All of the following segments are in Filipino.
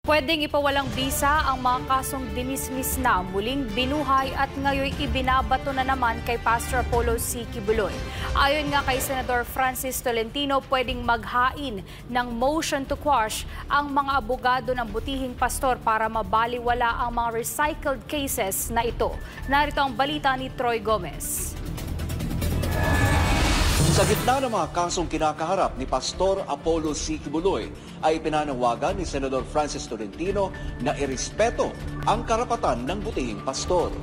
Pwedeng ipawalang bisa ang mga kasong dinismis na muling binuhay at ngayon ibinabato na naman kay Pastor Apollo C. Quiboloy. Ayon nga kay Senador Francis Tolentino, pwedeng maghain ng motion to quash ang mga abogado ng butihing pastor para mabaliwala ang mga recycled cases na ito. Narito ang balita ni Troy Gomez. Sa gitna ng mga kasong kinakaharap ni Pastor Apollo C. Quiboloy ay pinanawagan ni Senador Francis Tolentino na irespeto ang karapatan ng butihing pastor.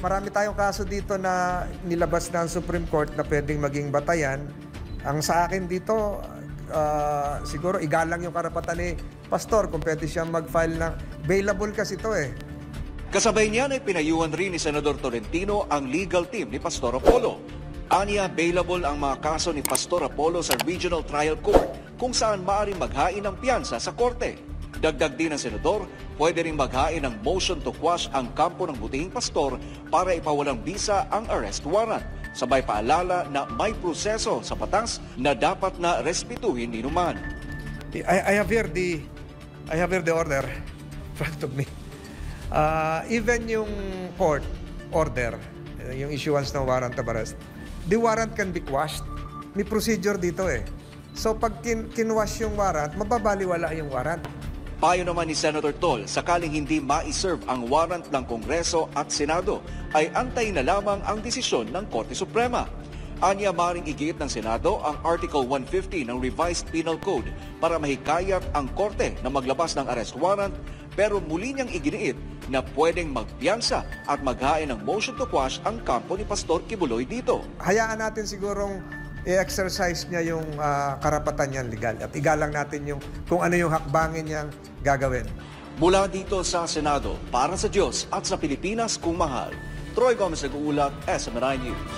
Marami tayong kaso dito na nilabas ng Supreme Court na pwedeng maging batayan. Ang sa akin dito, siguro igalang yung karapatan ni pastor kung pwede siyang mag-file ng bailable kasi ito eh. Kasabay niyan ay pinayuhan rin ni Senador Tolentino ang legal team ni Pastor Apollo. Aniya, bailable ang mga kaso ni Pastor Apollo sa Regional Trial Court kung saan maaaring maghain ng piyansa sa korte. Dagdag din ng senador, pwede rin maghain ng motion to quash ang kampo ng butihing pastor para ipawalang bisa ang arrest warrant. Sabay paalala na may proseso sa batas na dapat na respetuhin ninuman. I have here the order in front of me. Even yung court order, yung issuance ng warrant of arrest, the warrant can be quashed. May procedure dito eh. So pag kinwash yung warrant, mababaliwala yung warrant. Payo naman ni Senator Tol, sakaling hindi ma-serve ang warrant ng Kongreso at Senado, ay antayin na lamang ang desisyon ng Korte Suprema. Anya, maring igiit ng Senado ang Article 150 ng Revised Penal Code para mahikayat ang Korte na maglabas ng arrest warrant, pero muli niyang iginiit na pwedeng magpiyansa at maghain ng motion to quash ang kampo ni Pastor Quiboloy dito. Hayaan natin sigurong i-exercise niya yung karapatan niyang legal at igalang natin yung kung ano yung hakbangin niyang gagawin. Mula dito sa Senado, para sa Diyos at sa Pilipinas kung mahal, Troy Gomez nag-uulat, SMNI News.